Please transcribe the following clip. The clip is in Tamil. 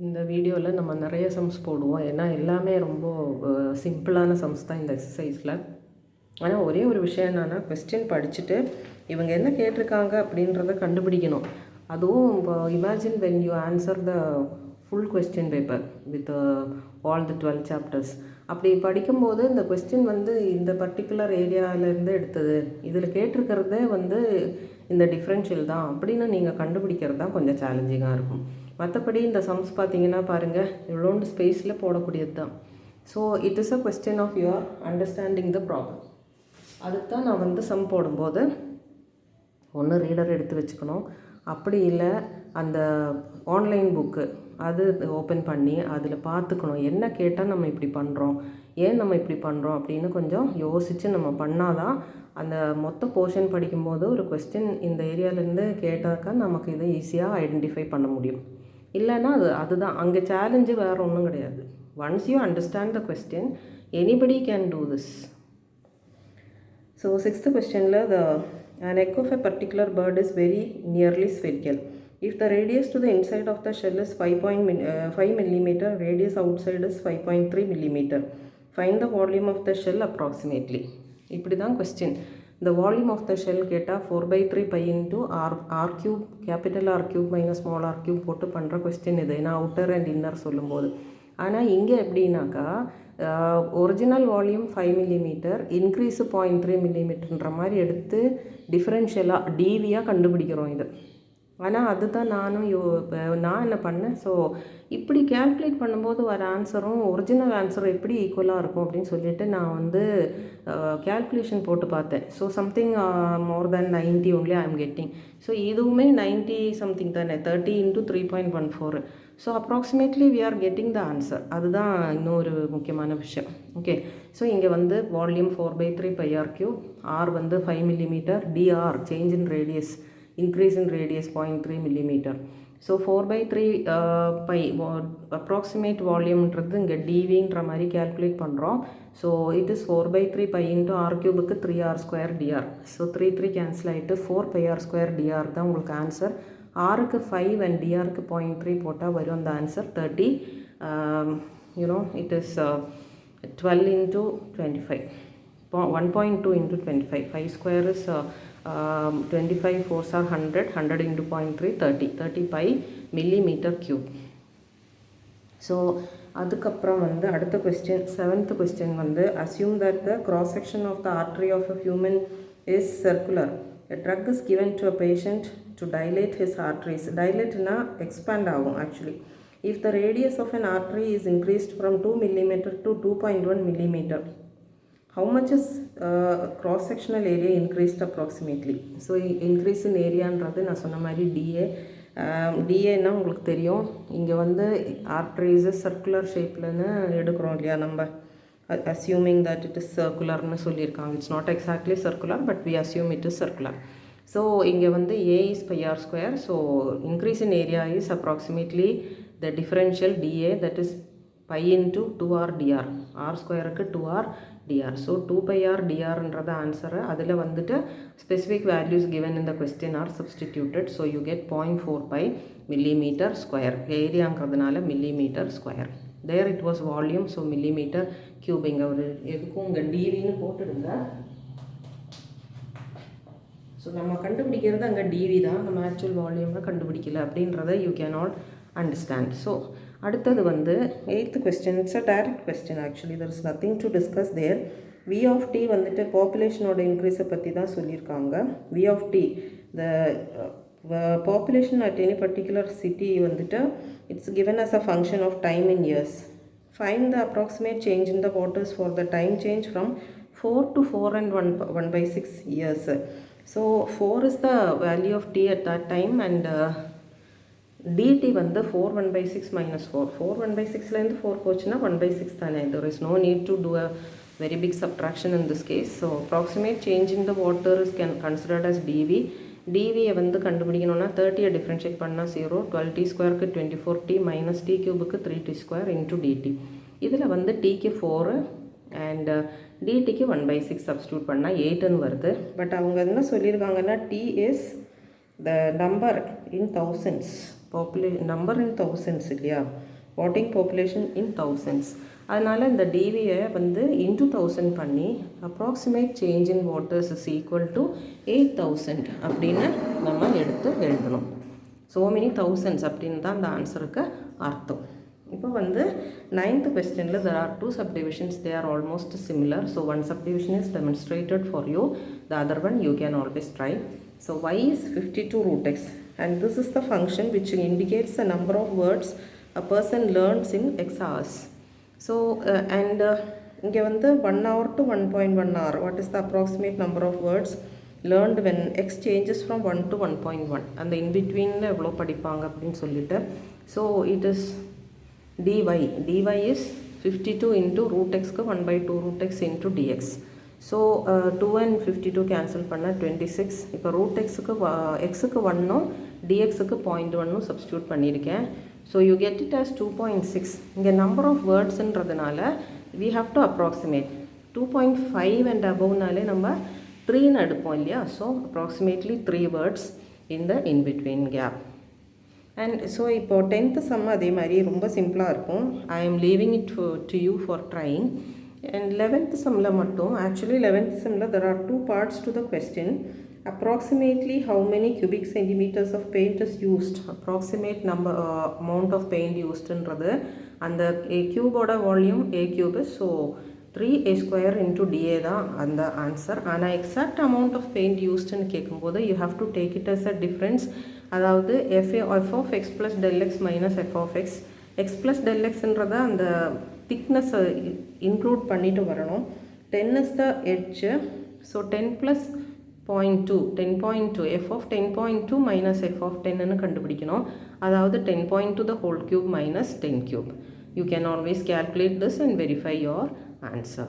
இந்த வீடியோவில் நம்ம நிறைய சம்ஸ் போடுவோம். ஏன்னா எல்லாமே ரொம்ப சிம்பிளான சம்ஸ் தான் இந்த எக்ஸசைஸில். ஆனால் ஒரே ஒரு விஷயம் என்னென்னா, கொஸ்டின் படிச்சுட்டு இவங்க என்ன கேட்டிருக்காங்க அப்படின்றத கண்டுபிடிக்கணும். அதுவும் இப்போ imagine when you answer the full question paper with all the 12 chapters. அப்படி படிக்கும்போது இந்த கொஸ்டின் வந்து இந்த பர்டிகுலர் ஏரியாவிலேருந்து எடுத்தது, இதில் கேட்டிருக்கிறதே வந்து இந்த டிஃப்ரென்ஷியல் தான் அப்படின்னு நீங்கள் கண்டுபிடிக்கிறது தான் கொஞ்சம் சேலஞ்சிங்காக இருக்கும். மற்றபடி இந்த சம்ஸ் பார்த்தீங்கன்னா பாருங்கள், இவ்வளோண்டு ஸ்பேஸில் போடக்கூடியது தான். So it is a question of your understanding the problem. அதுக்கு தான் நான் வந்து சம் போடும்போது ஒன்று ரீடர் எடுத்து வச்சுக்கணும், அப்படி இல்லை அந்த ஆன்லைன் புக்கு அது ஓப்பன் பண்ணி அதில் பார்த்துக்கணும் என்ன கேட்டால் நம்ம இப்படி பண்ணுறோம், ஏன் நம்ம இப்படி பண்ணுறோம் அப்படின்னு கொஞ்சம் யோசித்து நம்ம பண்ணால் தான் அந்த மொத்த போர்ஷன் படிக்கும்போது ஒரு கொஸ்டின் இந்த ஏரியாவிலேருந்து கேட்டாக்கா நமக்கு இதை ஈஸியாக ஐடென்டிஃபை பண்ண முடியும். இல்லைன்னா அதுதான் அங்கே சேலஞ்சு வேறு ஒன்றும் கிடையாது. Once you understand the question, anybody can do this. So 6th கொஸ்டினில் an egg of a particular bird is very nearly spherical. If the radius to the inside of the shell is 5 millimeter, radius outside is 5.3 millimeter. Find the volume of the shell approximately. இப்படி தான் கொஸ்டின். இந்த வால்யூம் ஆஃப் த ஷெல் கேட்டால் 4/3 pi into R cube, capital R cube minus small R cube போட்டு பண்ணுற கொஸ்டின் இது, ஏன்னா அவுட்டர் அண்ட் இன்னர் சொல்லும்போது. ஆனால் இங்கே எப்படின்னாக்கா ஒரிஜினல் வால்யூம் 5 millimeter, இன்க்ரீஸு 0.3 millimeterன்ற மாதிரி எடுத்து டிஃப்ரென்ஷியலாக டிவியாக கண்டுபிடிக்கிறோம் இது. ஆனால் அதுதான் நான் என்ன பண்ணேன், ஸோ இப்படி கேல்குலேட் பண்ணும்போது வர ஆன்சரும் ஒரிஜினல் ஆன்சரும் எப்படி ஈக்குவலாக இருக்கும் அப்படின்னு சொல்லிட்டு நான் வந்து கேல்குலேஷன் போட்டு பார்த்தேன். So something more than 90 only I am getting. So இதுவுமே 90 சம்திங் தானே, 30 × 3.14. So approximately we are getting the answer. அதுதான் இன்னொரு முக்கியமான விஷயம். ஓகே, ஸோ இங்கே வந்து volume 4/3 pi R cube, R வந்து 5 millimeter, DR change in radius, increase in radius 0.3 millimeter. So 4/3 pi approximate volumeன்றது இங்கே டிவின்ற மாதிரி calculate பண்ணுறோம். So it is 4/3 pi into R கியூபுக்கு 3r² dr. ஸோ 3 கேன்சல் ஆகிட்டு 4πr² dr தான் உங்களுக்கு ஆன்சர். ஆருக்கு 5 அண்ட் டிஆருக்கு 0.3 போட்டால் வரும் அந்த answer 30. It is 12 × 25, 1.2 × 25. 5 square is 25, 4s are 100, 100 × 0.3, 30 pi millimeter cube. So அதுக்கப்புறம் வந்து அடுத்த கொஸ்டின் 7th கொஸ்டின் வந்து assume that the cross section of the artery of a human is circular. A drug is given to a patient to dilate his arteries. Dilate-na expand ஆகும் actually. If the radius of an artery is increased from 2 millimeter to 2.1 millimeter, how much is cross sectional area increased approximately? So increase in ஏரியான்றது நான் சொன்ன மாதிரி டிஏன்னா உங்களுக்கு தெரியும். இங்கே வந்து ஆர்ட்ரிஸு சர்க்குலர் ஷேப்லன்னு எடுக்கிறோம் இல்லையா நம்ம, அஸ்யூமிங் தட் இட் இஸ் சர்க்குலர்னு சொல்லியிருக்காங்க. It's not exactly circular, but we assume it is circular. So இங்கே வந்து A is pi r². So increase in area is approximately the differential DA, that is pi into 2r dr. r²க்கு 2r dr. ஸோ 2πr drன்றது ஆன்சரு. அதில் வந்துட்டு ஸ்பெசிஃபிக் வேல்யூஸ் கிவன் இந்த question are substituted. So you get 0.45 millimeter square. ஏரியாங்கிறதுனால millimeter square. There it was volume, so millimeter cube. இங்கே ஒரு எதுக்கும் இங்கே டிவின்னு போட்டுடுங்க. ஸோ நம்ம கண்டுபிடிக்கிறது அங்கே டிவி தான், நம்ம ஆக்சுவல் வால்யூமை கண்டுபிடிக்கல அப்படின்றத you can all understand. So அடுத்தது வந்து 8th question. It's a direct question actually, there is nothing to discuss there. V of T வந்துட்டு பாப்புலேஷனோட இன்க்ரீஸை பற்றி தான் சொல்லியிருக்காங்க. V of T, the population at any particular city வந்துட்டு it's given as a function of time in years. Find the approximate change in the waters for the time change from 4 to 4 and 1/6 years. So 4 is the value of t at that time and dt வந்து 4 1/6 minus 4. 4 1/6லேருந்து 4 போச்சுன்னா 1/6 தானே. There is no need to do a very big subtraction in this case. So approximate change in the water is considered as dv. dvயை வந்து கண்டுபிடிக்கணும்னா 30 டிஃப்ரென்ஷியேட் பண்ணால் 0, 12t²க்கு 24t minus t கியூபுக்கு 3t² into dt. இதில் வந்து tக்கு 4 அண்ட் dtக்கு 1/6 சப்ஸ்டியூட் பண்ணால் 8ன்னு வருது. பட் அவங்க என்ன சொல்லியிருக்காங்கன்னா t is the number in thousands. Number in thousands இல்லையா, voting population in thousands. அதனால் இந்த டிவியை வந்து into 1000 பண்ணி approximate change in voters is equal to 8,000 அப்படின்னு நம்ம எடுத்து எழுதணும். so many thousands அப்படின்னு தான் அந்த ஆன்சருக்கு அர்த்தம். இப்போ வந்து 9th questionல there are two subdivisions, they are almost similar. so one subdivision is demonstrated for you, the other one you can always try. so y is 52 root x and this is the function which indicates the number of words a person learns in x hours. so இங்கே வந்து 1 hour to 1.1 hour, what is the approximate number of words learned when x changes from 1 to 1.1, அந்த in betweenல எவ்வளோ படிப்பாங்க அப்படின்னு சொல்லிட்டு. so it is dy is 52 into root xக்கு 1/2 root x into dx. so 2 and 52 cancel பண்ண 26. இப்போ root xக்கு xக்கு 1 dxக்கு 0.1 substitute பண்ணியிருக்கேன். so you get it as 2.6. இங்கே number of wordsன்றதுனால we have to approximate 2.5 and aboveனாலே நம்ம 3ன்னு எடுப்போம் இல்லையா. so approximately 3 words in the in between gap. and so இப்போ 10th sum அதே மாதிரி ரொம்ப சிம்பிளாக இருக்கும். I am leaving it to you for trying. and 11th sumல மட்டும், actually 11th sumல there are two parts to the question. approximately how many cubic centimeters of paint is used, approximate number amount of paint usedன்றது அந்த a cubeோட volume a cube, so 3a square into dA தான் அந்த ஆன்சர். ஆனால் எக்ஸாக்ட் அமௌண்ட் ஆஃப் பெயிண்ட் யூஸ்டுன்னு கேட்கும்போது you have to take it as a difference. அதாவது f of x plus del x minus f of x, x plus del xன்றத அந்த திக்னஸை இன்க்ளூட் பண்ணிட்டு வரணும். 10 is the edge, so 10 plus 0.2 10.2 f of 10.2 minus f of 10ன்னு கண்டுபிடிக்கணும். அதாவது 10.2 the whole cube minus 10 cube. You can always calculate this and verify your answer.